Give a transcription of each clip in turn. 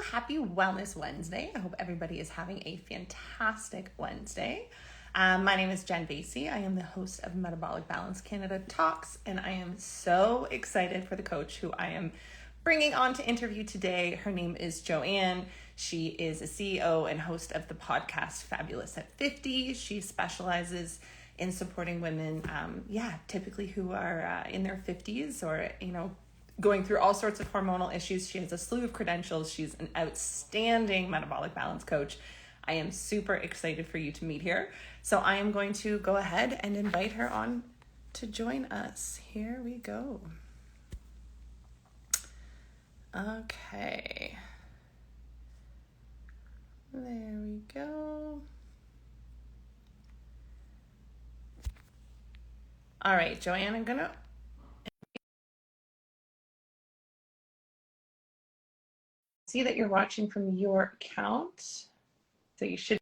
Happy Wellness Wednesday. I hope everybody is having a fantastic Wednesday. My name is Jen Vasey. I am the host of Metabolic Balance Canada Talks, and I am so excited for the coach who I am bringing on to interview today. Her name is Joanne. She is a CEO and host of the podcast Fabulous at 50. She specializes in supporting women, typically who are in their 50s or, going through all sorts of hormonal issues. She has a slew of credentials. She's an outstanding metabolic balance coach. I am super excited for you to meet her. So I am going to go ahead and invite her on to join us. Here we go. Okay. There we go. All right, Joanne, I'm going to see that you're watching from your account. So you should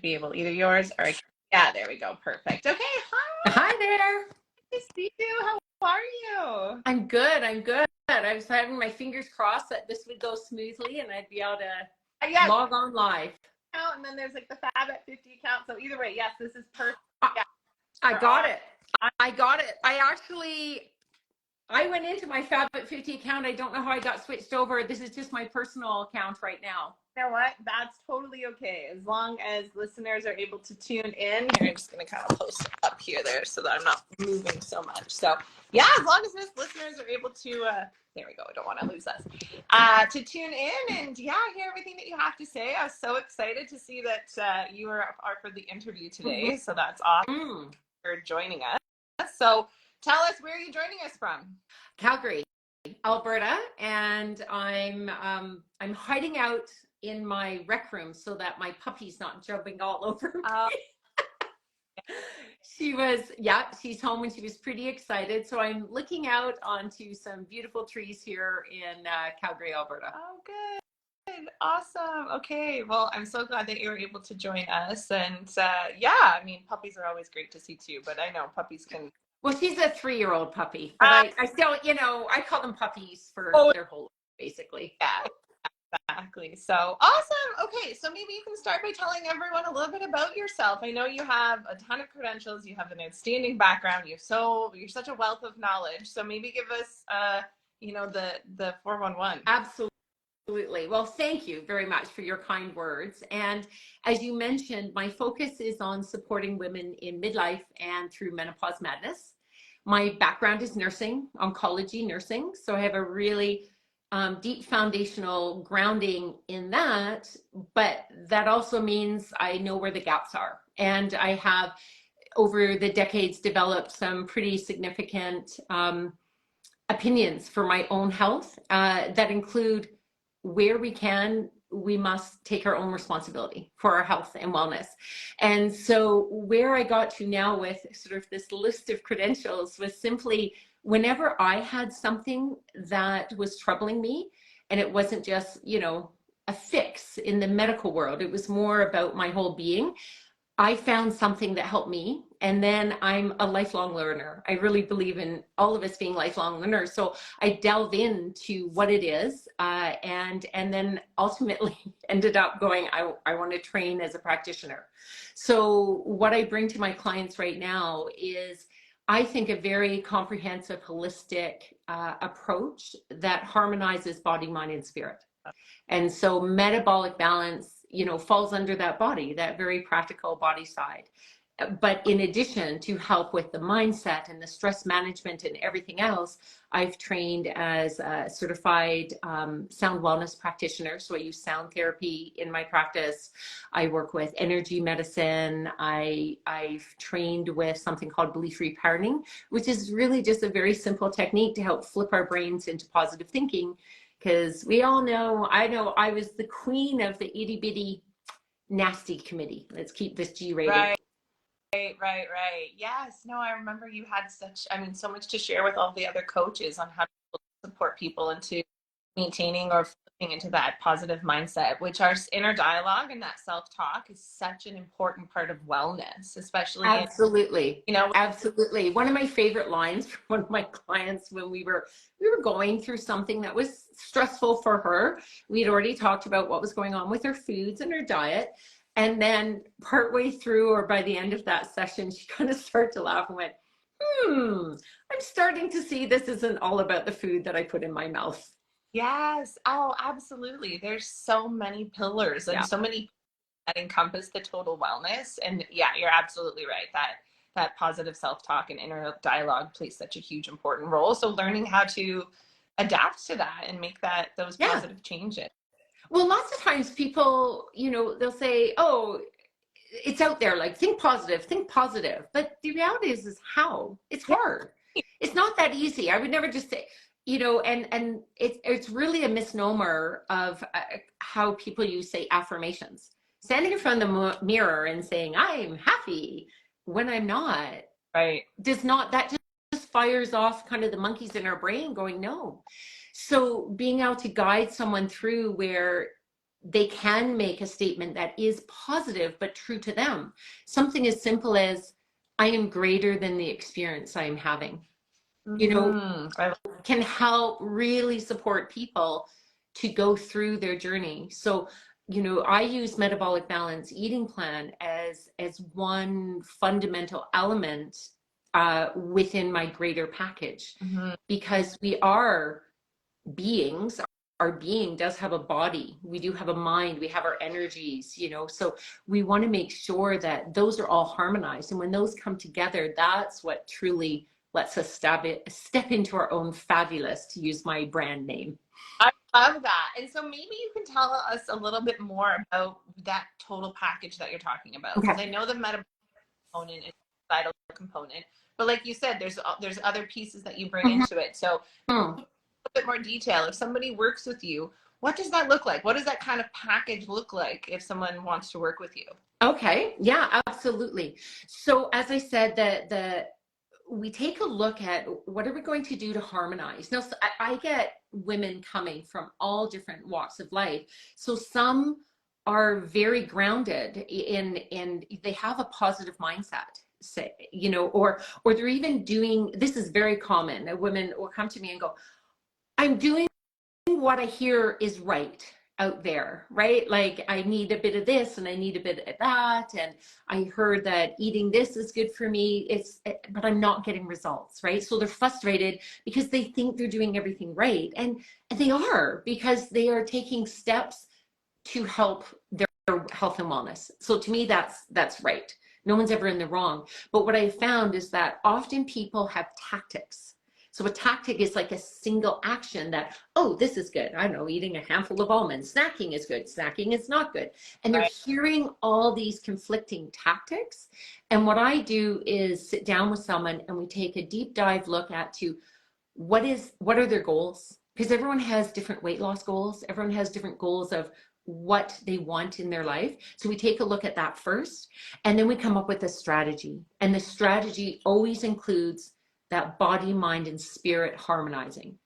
be able, either yours or, yeah, there we go. Perfect. Okay. Hi. Hi there. Nice to see you. How are you? I'm good. I was having my fingers crossed that this would go smoothly and I'd be able to log on live. And then there's like the Fab at 50 account. So either way, yes, this is perfect. Yeah. I got it. I went into my Fab at 50 account. I don't know how I got switched over. This is just my personal account right now. You know what? That's totally okay. As long as listeners are able to tune in. Here, I'm just going to kind of post it up here there so that I'm not moving so much. So yeah, as long as listeners are able to, there we go. I don't want to lose us. To tune in and hear everything that you have to say. I was so excited to see that you are for the interview today. So that's awesome for joining us. So tell us, where are you joining us from? Calgary, Alberta, and I'm hiding out in my rec room so that my puppy's not jumping all over me. She's home and she was pretty excited. So I'm looking out onto some beautiful trees here in Calgary, Alberta. Oh, good. Awesome. Okay. Well, I'm so glad that you were able to join us. And puppies are always great to see too, but I know puppies can. Well, she's a 3-year-old puppy, but I still, I call them puppies for their whole life, basically. Yeah. Exactly. So awesome. Okay. So maybe you can start by telling everyone a little bit about yourself. I know you have a ton of credentials. You have an outstanding background. You're such a wealth of knowledge. So maybe give us, the 411. Absolutely. Well, thank you very much for your kind words. And as you mentioned, my focus is on supporting women in midlife and through menopause madness. My background is nursing, oncology nursing. So I have a really deep foundational grounding in that, but that also means I know where the gaps are. And I have, over the decades, developed some pretty significant opinions for my own health that include where we must take our own responsibility for our health and wellness. And so where I got to now with sort of this list of credentials was simply whenever I had something that was troubling me, and it wasn't just, a fix in the medical world, it was more about my whole being, I found something that helped me. And then I'm a lifelong learner. I really believe in all of us being lifelong learners. So I delved into what it is and then ultimately ended up going, I want to train as a practitioner. So what I bring to my clients right now is, I think, a very comprehensive, holistic approach that harmonizes body, mind, and spirit. And so metabolic balance, falls under that body, that very practical body side. But in addition, to help with the mindset and the stress management and everything else, I've trained as a certified sound wellness practitioner. So I use sound therapy in my practice. I work with energy medicine. I've trained with something called belief reparenting, which is really just a very simple technique to help flip our brains into positive thinking. Because we all know, I was the queen of the itty bitty nasty committee. Let's keep this G-rated. Right. Yes. No, I remember you had so much to share with all the other coaches on how to support people into maintaining or into that positive mindset, which our inner dialogue and that self-talk is such an important part of wellness, especially in, Absolutely. you know, Absolutely. One of my favorite lines from one of my clients when we were going through something that was stressful for her. We had already talked about what was going on with her foods and her diet. And then partway through or by the end of that session, she kind of started to laugh and went, I'm starting to see this isn't all about the food that I put in my mouth. yes, oh, absolutely. There's so many pillars and Yeah. so many that encompass the total wellness. And yeah, you're absolutely right. That positive self-talk and inner dialogue plays such a huge important role. So learning how to adapt to that and make those Yeah. positive changes. Well, lots of times people, they'll say, oh, it's out there, like think positive, think positive. But the reality is how? It's Yeah. hard. It's not that easy. I would never just say, and it's really a misnomer of how people use, say, affirmations. Standing in front of the mirror and saying, I'm happy when I'm not, Right. that just fires off kind of the monkeys in our brain going, no. So being able to guide someone through where they can make a statement that is positive but true to them. Something as simple as, I am greater than the experience I am having. Can help really support people to go through their journey. So, I use metabolic balance eating plan as one fundamental element within my greater package, because we are beings. Our being does have a body, we do have a mind, we have our energies, so we want to make sure that those are all harmonized, and when those come together, that's what truly lets us step into our own fabulous, to use my brand name. I love that. And so maybe you can tell us a little bit more about that total package that you're talking about, because I know the metabolic component is a vital component, but like you said, there's other pieces that you bring into it. So a bit more detail. If somebody works with you, what does that look like? What does that kind of package look like if someone wants to work with you? Okay, yeah, absolutely. So as I said, we take a look at what are we going to do to harmonize. Now, so I get women coming from all different walks of life. So some are very grounded in they have a positive mindset, say, or they're even doing, this is very common. A woman will come to me and go, I'm doing what I hear is right out there, right? Like I need a bit of this and I need a bit of that. And I heard that eating this is good for me. But I'm not getting results, right? So they're frustrated because they think they're doing everything right. And they are, because they are taking steps to help their health and wellness. So to me, that's right. No one's ever in the wrong. But what I found is that often people have tactics. So a tactic is like a single action that, oh, this is good. I don't know, eating a handful of almonds. Snacking is good. Snacking is not good. And they're hearing all these conflicting tactics. And what I do is sit down with someone and we take a deep dive look at what are their goals? Because everyone has different weight loss goals. Everyone has different goals of what they want in their life. So we take a look at that first, and then we come up with a strategy. And the strategy always includes that body, mind, and spirit harmonizing.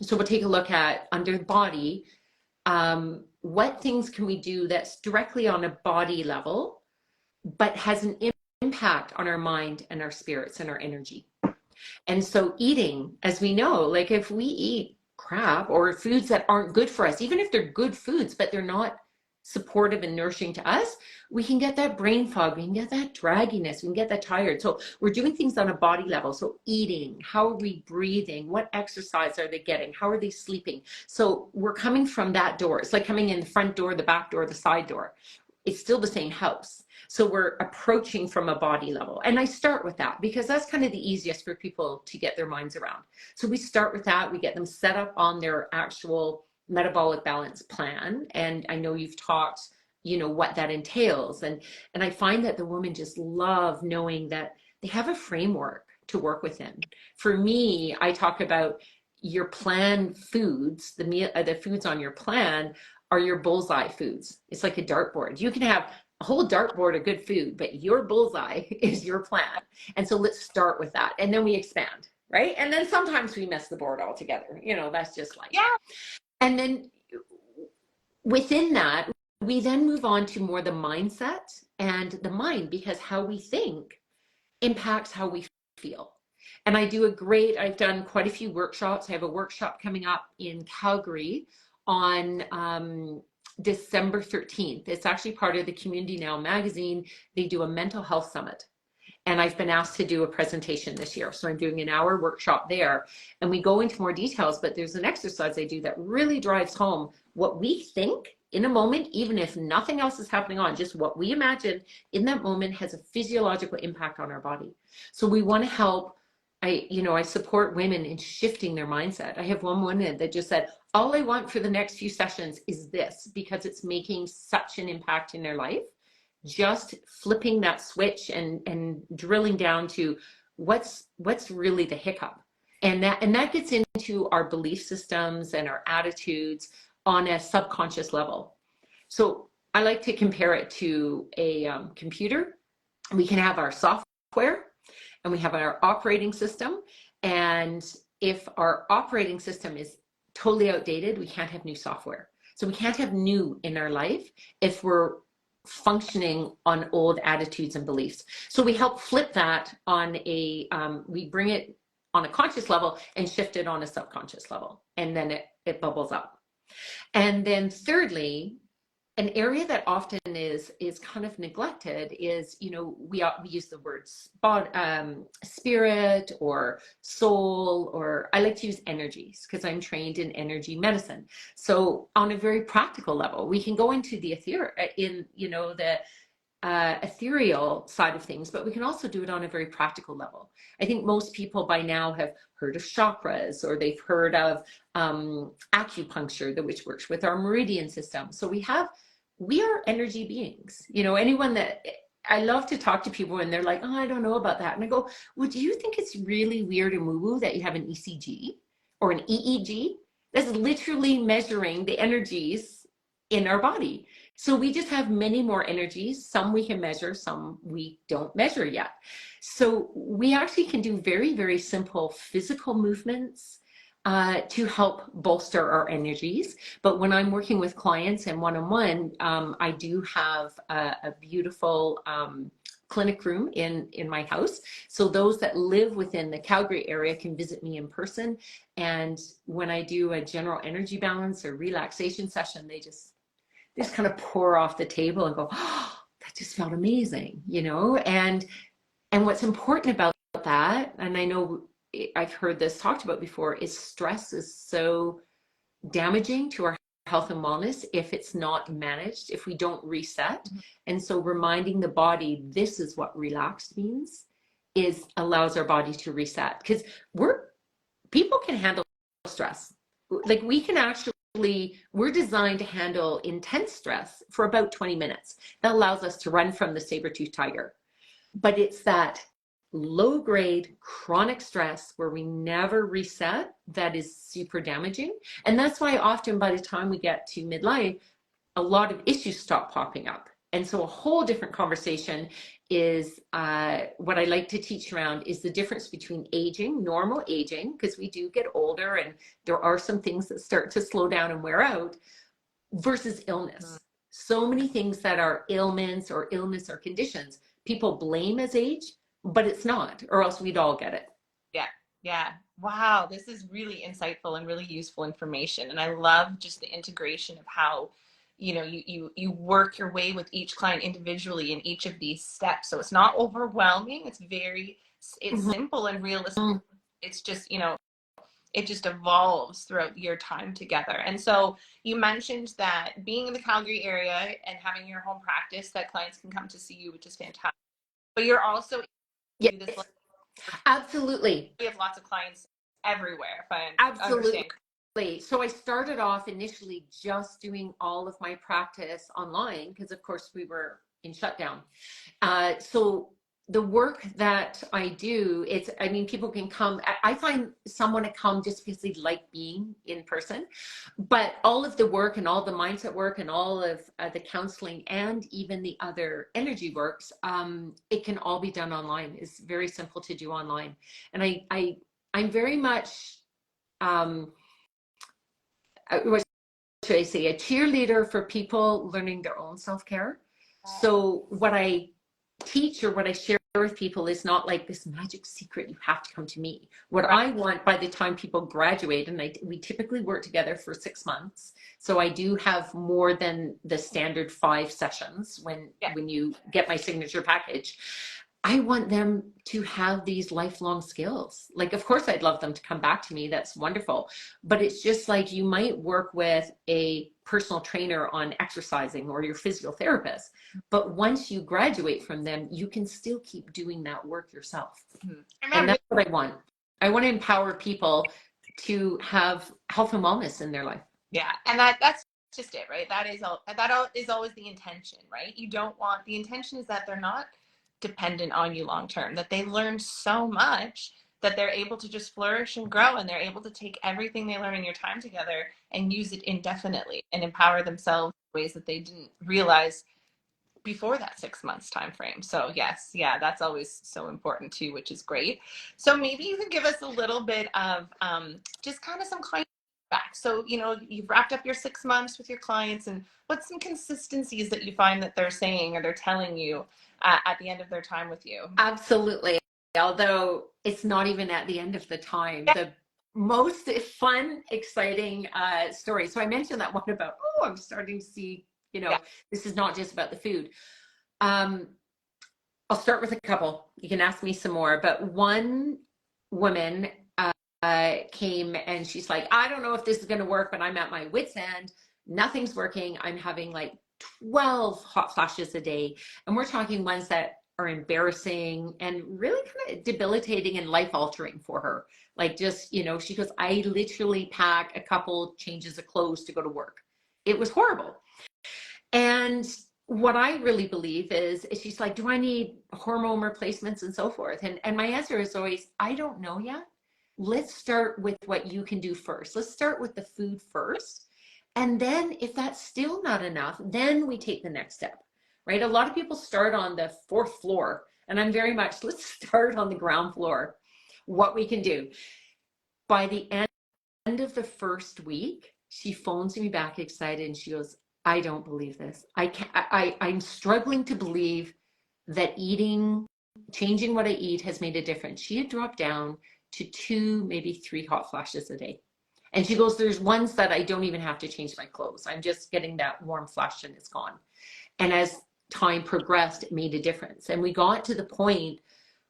So we'll take a look at, under the body, what things can we do that's directly on a body level, but has an impact on our mind and our spirits and our energy. And so eating, as we know, like if we eat crap or foods that aren't good for us, even if they're good foods, but they're not supportive and nourishing to us, we can get that brain fog, we can get that dragginess, we can get that tired. So we're doing things on a body level. So eating, how are we breathing? What exercise are they getting? How are they sleeping? So we're coming from that door. It's like coming in the front door, the back door, the side door. It's still the same house. So we're approaching from a body level. And I start with that because that's kind of the easiest for people to get their minds around. So we start with that. We get them set up on their actual metabolic balance plan. And I know you've talked, what that entails. And I find that the women just love knowing that they have a framework to work within. For me, I talk about your plan foods, the foods on your plan are your bullseye foods. It's like a dartboard. You can have a whole dartboard of good food, but your bullseye is your plan. And so let's start with that. And then we expand, right? And then sometimes we mess the board altogether. That's just like, yeah. And then within that, we then move on to more the mindset and the mind, because how we think impacts how we feel. And I've done quite a few workshops. I have a workshop coming up in Calgary on December 13th. It's actually part of the Community Now magazine. They do a mental health summit. And I've been asked to do a presentation this year. So I'm doing an hour workshop there. And we go into more details, but there's an exercise I do that really drives home what we think in a moment, even if nothing else is happening on, just what we imagine in that moment has a physiological impact on our body. So we want to help. I support women in shifting their mindset. I have one woman that just said, all I want for the next few sessions is this, because it's making such an impact in their life. Just flipping that switch and drilling down to what's really the hiccup. And that gets into our belief systems and our attitudes on a subconscious level. So I like to compare it to a computer. We can have our software and we have our operating system. And if our operating system is totally outdated, we can't have new software. So we can't have new in our life if we're functioning on old attitudes and beliefs. So we help flip that on we bring it on a conscious level and shift it on a subconscious level. And then it bubbles up. And then thirdly, an area that often is kind of neglected is, we use the words spirit or soul, or I like to use energies because I'm trained in energy medicine. So on a very practical level, we can go into the ethereal side of things, but we can also do it on a very practical level. I think most people by now have heard of chakras, or they've heard of acupuncture, which works with our meridian system. So we are energy beings. Anyone that I love to talk to people and they're like, oh, I don't know about that. And I go, well, do you think it's really weird and woo-woo that you have an ECG or an EEG? That's literally measuring the energies in our body. So we just have many more energies. Some we can measure, some we don't measure yet. So we actually can do very, very simple physical movements to help bolster our energies. But when I'm working with clients and one-on-one, I do have a beautiful clinic room in my house. So those that live within the Calgary area can visit me in person. And when I do a general energy balance or relaxation session, they just kind of pour off the table and go, oh, that just felt amazing, And what's important about that, and I know I've heard this talked about before, is stress is so damaging to our health and wellness if it's not managed, if we don't reset. Mm-hmm. And so reminding the body this is what relaxed means allows our body to reset, because people can handle stress. Like we can actually, we're designed to handle intense stress for about 20 minutes. That allows us to run from the saber-toothed tiger. But it's that low-grade chronic stress where we never reset that is super damaging. And that's why often by the time we get to midlife, a lot of issues stop popping up. And so a whole different conversation is what I like to teach around is the difference between aging, normal aging, because we do get older and there are some things that start to slow down and wear out, versus illness. Mm-hmm. So many things that are ailments or illness or conditions, people blame as age, but it's not, or else we'd all get it. Yeah. Wow. This is really insightful and really useful information. And I love just the integration of how, you work your way with each client individually in each of these steps. So it's not overwhelming. It's mm-hmm. simple and realistic. Mm-hmm. It's just, it just evolves throughout your time together. And so you mentioned that being in the Calgary area and having your home practice, that clients can come to see you, which is fantastic. But you're also yes. Absolutely. We have lots of clients everywhere, if I Absolutely. understand. So I started off initially just doing all of my practice online because, of course, we were in shutdown. So the work that I do, people can come. I find someone to come just because they like being in person. But all of the work and all the mindset work and all of the counseling and even the other energy works, it can all be done online. It's very simple to do online. And I'm very much, should I say, a cheerleader for people learning their own self-care. So what I teach or what I share with people is not like this magic secret, you have to come to me. What I want by the time people graduate, and we typically work together for 6 months. So I do have more than the standard 5 sessions when you get my signature package. I want them to have these lifelong skills. Like, of course, I'd love them to come back to me. That's wonderful. But it's just like you might work with a personal trainer on exercising or your physical therapist. But once you graduate from them, you can still keep doing that work yourself. And that's what I want. I want to empower people to have health and wellness in their life. Yeah. And that's just it, right? That is always the intention, right? You don't want, the intention is that they're not dependent on you long term, that they learn so much that they're able to just flourish and grow, and they're able to take everything they learn in your time together and use it indefinitely and empower themselves in ways that they didn't realize before that 6 months time frame. So yes, that's always so important too, which is great. So maybe you can give us a little bit of just kind of some client feedback. So, you know, you've wrapped up your 6 months with your clients, and what's some consistencies that you find that they're saying or they're telling you at the end of their time with you? Absolutely. Although it's not even at the end of the time. The most fun, exciting story. So I mentioned that one about, I'm starting to see, this is not just about the food. I'll start with a couple. You can ask me some more, but one woman came and she's like, I don't know if this is going to work, but I'm at my wit's end. Nothing's working. I'm having like 12 hot flashes a day. And we're talking ones that are embarrassing and really kind of debilitating and life altering for her. Like just, she goes, I literally pack a couple changes of clothes to go to work. It was horrible. And what I really believe is she's like, do I need hormone replacements and so forth? And my answer is always, I don't know yet. Let's start with what you can do first. Let's start with the food first. And then if that's still not enough, then we take the next step, right? A lot of people start on the 4th floor, and I'm very much, let's start on the ground floor, what we can do. By the end of the first week, she phones me back excited and she goes, I don't believe this. I'm struggling to believe that changing what I eat has made a difference. She had dropped down to 2, maybe 3 hot flashes a day. And she goes, there's ones that I don't even have to change my clothes. I'm just getting that warm flash and it's gone. And as time progressed, it made a difference. And we got to the point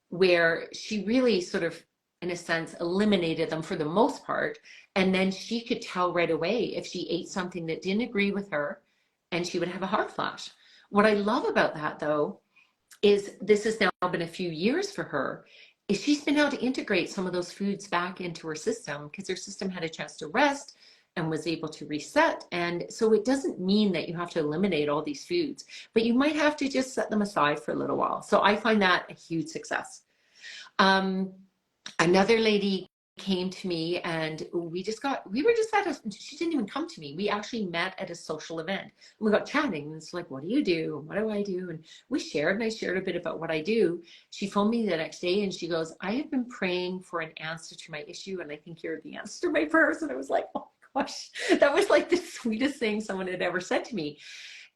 where she really sort of, in a sense, eliminated them for the most part. And then she could tell right away if she ate something that didn't agree with her, and she would have a hot flash. What I love about that, though, is this has now been a few years for her, is she's been able to integrate some of those foods back into her system because her system had a chance to rest and was able to reset. And so it doesn't mean that you have to eliminate all these foods, but you might have to just set them aside for a little while. So I find that a huge success. Another lady came to me and we were just she didn't even come to me. We actually met at a social event. And we got chatting and it's like, what do you do? What do I do? And we shared, and I shared a bit about what I do. She phoned me the next day and she goes, I have been praying for an answer to my issue, and I think you're the answer to my prayers. And I was like, oh gosh, that was like the sweetest thing someone had ever said to me.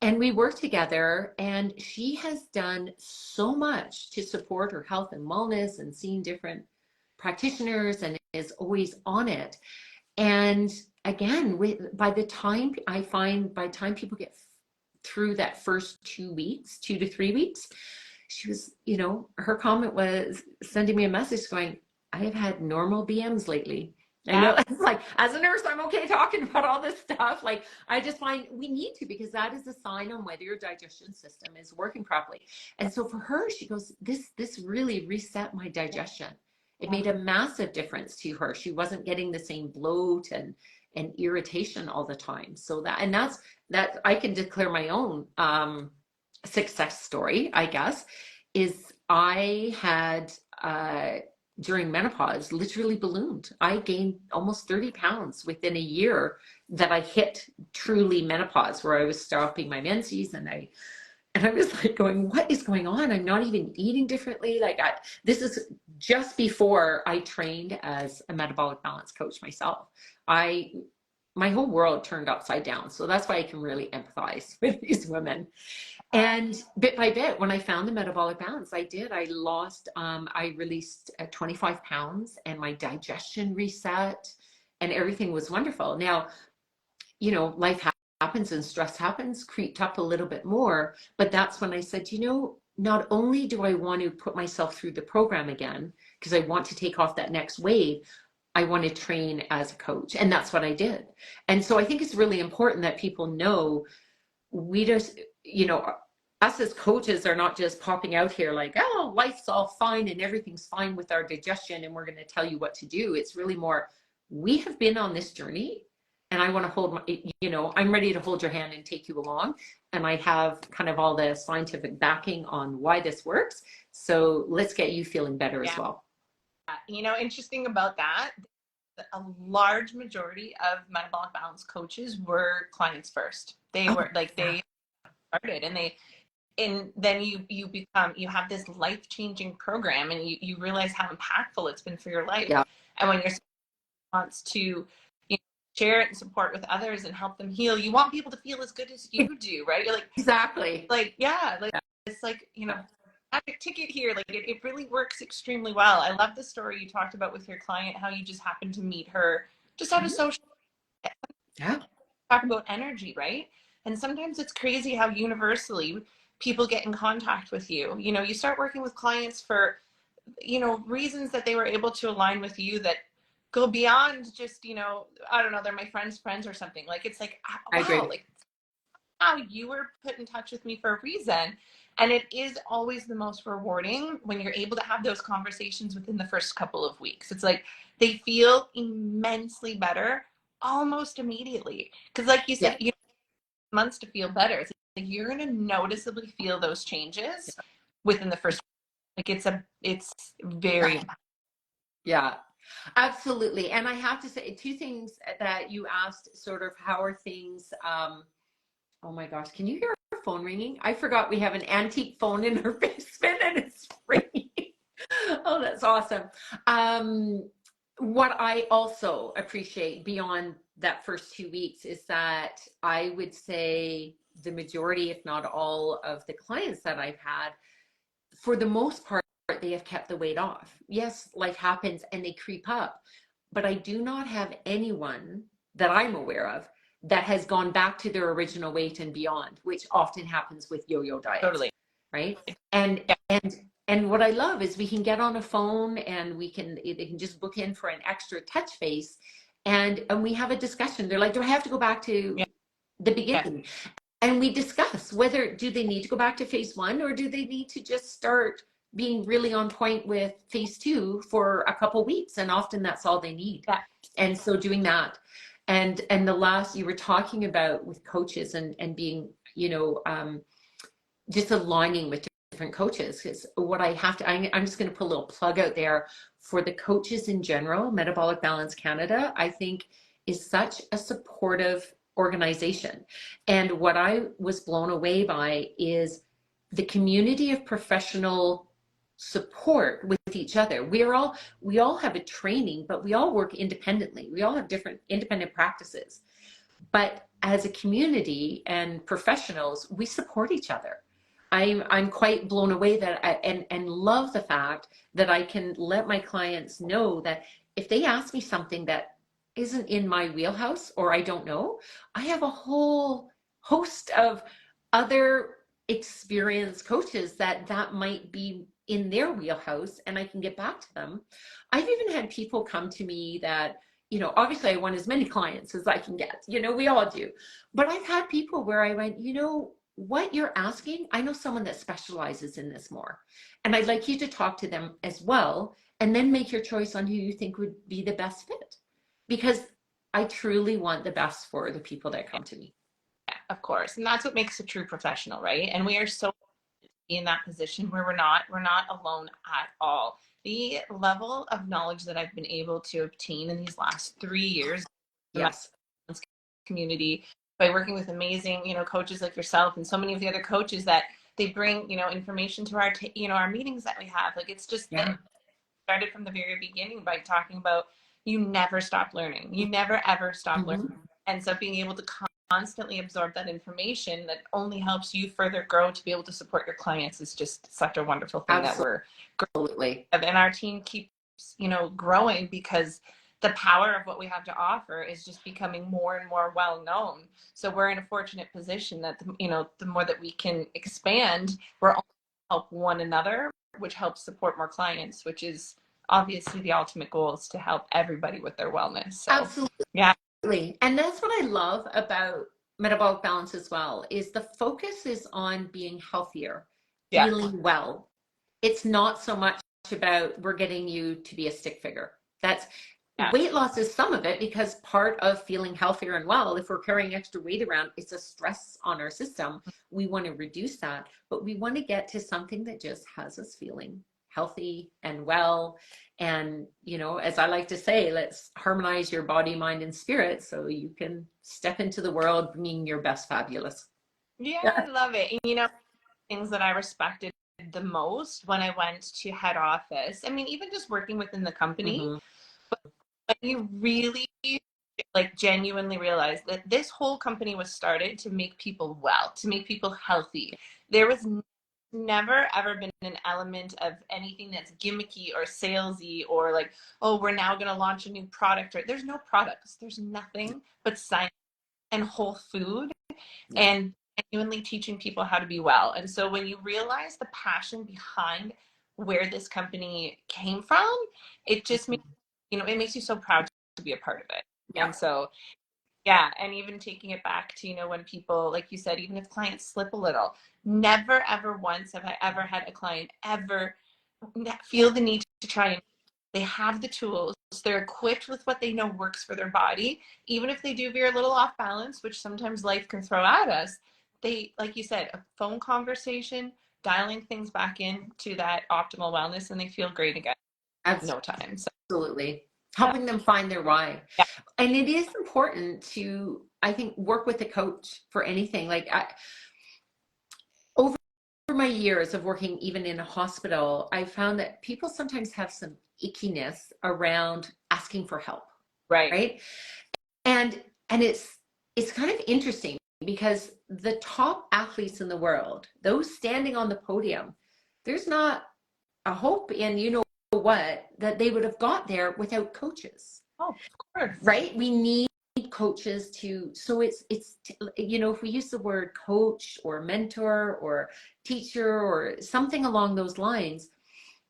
And we worked together, and she has done so much to support her health and wellness and seeing different practitioners, and is always on it. And again, by the time people get through that first 2 to 3 weeks, she was, her comment was sending me a message going, I have had normal BMs lately. I know, it's like, as a nurse, I'm okay talking about all this stuff. Like, I just find we need to, because that is a sign on whether your digestion system is working properly. And so for her, she goes, this really reset my digestion. It made a massive difference to her. She wasn't getting the same bloat and irritation all the time. So that's I can declare my own success story, I guess, is I had during menopause literally ballooned. I gained almost 30 pounds within a year that I hit truly menopause, where I was stopping my menses, and I was like going, what is going on? I'm not even eating differently. This is just before I trained as a metabolic balance coach myself. I my whole world turned upside down. So that's why I can really empathize with these women. And bit by bit, when I found the metabolic balance, I lost, I released 25 pounds, and my digestion reset, and everything was wonderful. Now, life happens and stress happens, creeped up a little bit more. But that's when I said, not only do I want to put myself through the program again, because I want to take off that next wave, I want to train as a coach. And that's what I did. And so I think it's really important that people know we just, us as coaches are not just popping out here like, oh, life's all fine and everything's fine with our digestion and we're going to tell you what to do. It's really more, we have been on this journey, and I want to hold I'm ready to hold your hand and take you along. And I have kind of all the scientific backing on why this works. So let's get you feeling better as well. Interesting about that, a large majority of metabolic balance coaches were clients first. They were like, they started, and then you have this life-changing program, and you realize how impactful it's been for your life. Yeah. And when you're wants to share it and support with others and help them heal, you want people to feel as good as you do, right? You're like, exactly, it's like, magic ticket here. Like it really works extremely well. I love the story you talked about with your client, how you just happened to meet her just at a social. Yeah. Talk about energy, right? And sometimes it's crazy how universally people get in contact with you. You start working with clients for, reasons that they were able to align with you that go beyond just, I don't know, they're my friend's friends or something. Like, it's like, wow, like how you were put in touch with me for a reason. And it is always the most rewarding when you're able to have those conversations within the first couple of weeks. It's like they feel immensely better almost immediately. Because like you said, you have months to feel better. It's like you're going to noticeably feel those changes within the first, like it's very. Yeah, absolutely. And I have to say two things that you asked, sort of how are things, oh my gosh, can you hear our phone ringing? I forgot we have an antique phone in our basement and it's ringing. Oh, that's awesome. What I also appreciate beyond that first 2 weeks is that I would say the majority, if not all, of the clients that I've had, for the most part, they have kept the weight off. Yes, life happens and they creep up, but I do not have anyone that I'm aware of that has gone back to their original weight and beyond, which often happens with yo-yo diets. Totally. Right? And what I love is we can get on a phone and they can just book in for an extra touch base, and we have a discussion. They're like, do I have to go back to the beginning? And we discuss whether do they need to go back to phase 1, or do they need to just start being really on point with phase 2 for a couple weeks, and often that's all they need. And so doing that, and the last you were talking about with coaches and being just aligning with different coaches, because what I have to, I'm just going to put a little plug out there for the coaches in general. Metabolic Balance Canada, I think, is such a supportive organization. And what I was blown away by is the community of professional support with each other. We all have a training, but we all work independently. We all have different independent practices. But as a community and professionals, we support each other. I'm quite blown away that and love the fact that I can let my clients know that if they ask me something that isn't in my wheelhouse or I don't know, I have a whole host of other experienced coaches that might be in their wheelhouse, and I can get back to them. I've even had people come to me that, obviously I want as many clients as I can get, we all do. But I've had people where I went, what you're asking, I know someone that specializes in this more, and I'd like you to talk to them as well, and then make your choice on who you think would be the best fit, because I truly want the best for the people that come to me. Yeah, of course. And that's what makes a true professional, right? And we are so in that position where we're not alone at all. The level of knowledge that I've been able to obtain in these last 3 years, yes, community, by working with amazing, coaches like yourself and so many of the other coaches that they bring, information to our, our meetings that we have. Like, it's just started from the very beginning by talking about you never stop learning. You never ever stop learning. And so being able to constantly absorb that information that only helps you further grow to be able to support your clients is just such a wonderful thing. Absolutely. And our team keeps, growing because the power of what we have to offer is just becoming more and more well known. So we're in a fortunate position that, the more that we can expand, we're all help one another, which helps support more clients, which is obviously the ultimate goal, is to help everybody with their wellness. So Absolutely. yeah. And that's what I love about metabolic balance as well, is the focus is on being healthier, Yeah. feeling well. It's not so much about we're getting you to be a stick figure. That's weight loss is some of it, because part of feeling healthier and well, if we're carrying extra weight around, it's a stress on our system. We want to reduce that, but we want to get to something that just has us feeling healthy and well. And, as I like to say, let's harmonize your body, mind, and spirit so you can step into the world bringing your best fabulous. Yeah, I love it. And, things that I respected the most when I went to head office, I mean, even just working within the company, but you really genuinely realize that this whole company was started to make people well, to make people healthy. There was never ever been an element of anything that's gimmicky or salesy or like, oh, we're now going to launch a new product. There's no products. There's nothing but science and whole food and genuinely teaching people how to be well. And so when you realize the passion behind where this company came from, it just makes, it makes you so proud to be a part of it. Yeah. And so, yeah. And even taking it back to, when people, like you said, even if clients slip a little, never, ever once have I ever had a client ever feel the need to try and they have the tools. They're equipped with what they know works for their body. Even if they do veer a little off balance, which sometimes life can throw at us, they, like you said, a phone conversation, dialing things back into that optimal wellness, and they feel great again. No time. So, absolutely. Helping them find their why. yeah. And it is important to, I think, work with a coach for anything. Like over my years of working even in a hospital, I found that people sometimes have some ickiness around asking for help. Right. And it's kind of interesting because the top athletes in the world, those standing on the podium, there's not a hope in, what, that they would have got there without coaches. Oh, of course. Right. We need coaches so it's if we use the word coach or mentor or teacher or something along those lines,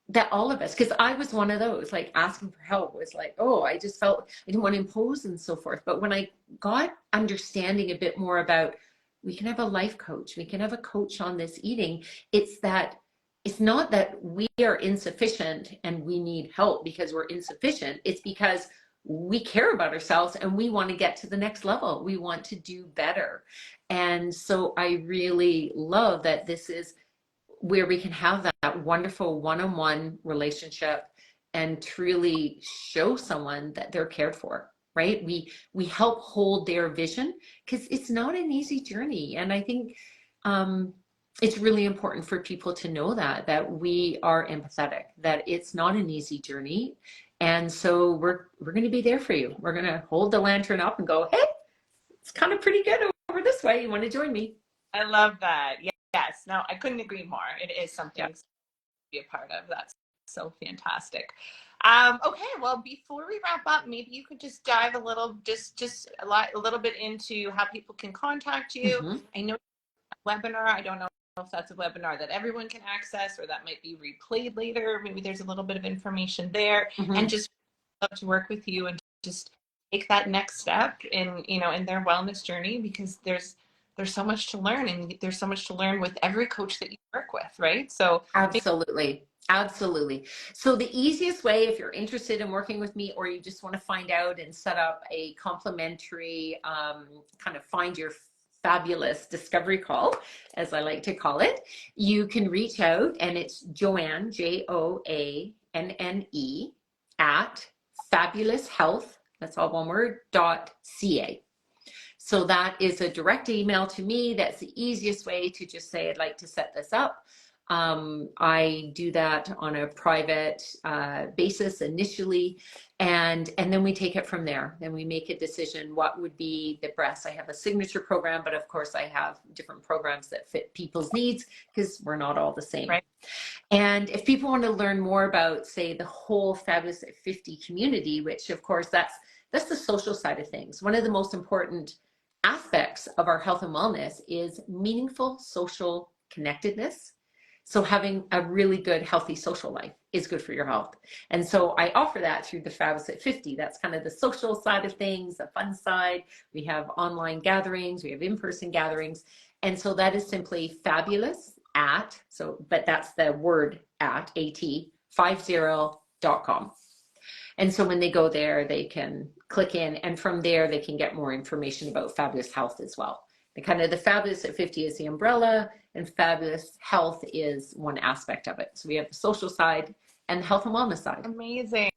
that all of us, because I was one of those, like asking for help was like, oh, I just felt I didn't want to impose and so forth. But when I got understanding a bit more about, we can have a life coach, we can have a coach on this eating, it's not that we are insufficient and we need help because we're insufficient. It's because we care about ourselves and we want to get to the next level. We want to do better. And so I really love that this is where we can have that wonderful one-on-one relationship and truly show someone that they're cared for, right? We help hold their vision, because it's not an easy journey. And I think it's really important for people to know that we are empathetic, that it's not an easy journey. And so we're going to be there for you. We're going to hold the lantern up and go, hey, it's kind of pretty good over this way. You want to join me? I love that. Yes. No, I couldn't agree more. It is something to be a part of. That's so fantastic. Okay. Well, before we wrap up, maybe you could just dive a little, a little bit into how people can contact you. Mm-hmm. I know webinar. I don't know if that's a webinar that everyone can access, or that might be replayed later. Maybe there's a little bit of information there, and just love to work with you and just take that next step in their wellness journey, because there's so much to learn, and there's so much to learn with every coach that you work with, right? So absolutely. So the easiest way, if you're interested in working with me, or you just want to find out and set up a complimentary kind of find your fabulous discovery call, as I like to call it, you can reach out, and it's Joanne, JOANNE at fabuloushealth, that's all one word, .ca. So that is a direct email to me. That's the easiest way to just say, I'd like to set this up. I do that on a private basis initially, and then we take it from there. Then we make a decision what would be the best. I have a signature program, but of course I have different programs that fit people's needs because we're not all the same. Right. And if people want to learn more about, say, the whole Fabulous at 50 community, which of course that's the social side of things. One of the most important aspects of our health and wellness is meaningful social connectedness. So having a really good, healthy social life is good for your health. And so I offer that through the Fabulous at 50. That's kind of the social side of things, the fun side. We have online gatherings, we have in-person gatherings. And so that is simply fabulous at, but that's the word at 50.com. And so when they go there, they can click in, and from there they can get more information about Fabulous Health as well. The Fabulous at 50 is the umbrella, and Fabulous Health is one aspect of it. So we have the social side and the health and wellness side. Amazing.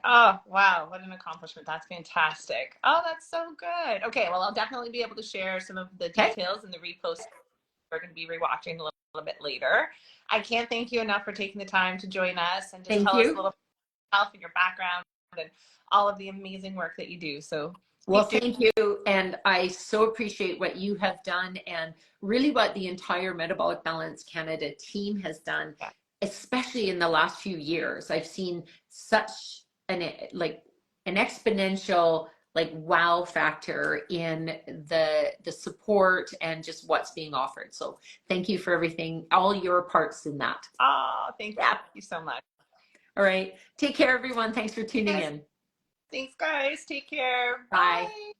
Oh, wow. What an accomplishment. That's fantastic. Oh, that's so good. Okay. Well, I'll definitely be able to share some of the details in the repost. We're going to be rewatching a little bit later. I can't thank you enough for taking the time to join us and just tell us a little bit about yourself and your background and all of the amazing work that you do. So well, thank you. And I so appreciate what you have done and really what the entire Metabolic Balance Canada team has done, especially in the last few years. I've seen such an exponential wow factor in the support and just what's being offered. So thank you for everything, all your parts in that. Oh, thank you. Thank you so much. All right. Take care, everyone. Thanks for tuning in. Thanks, guys. Take care. Bye. Bye.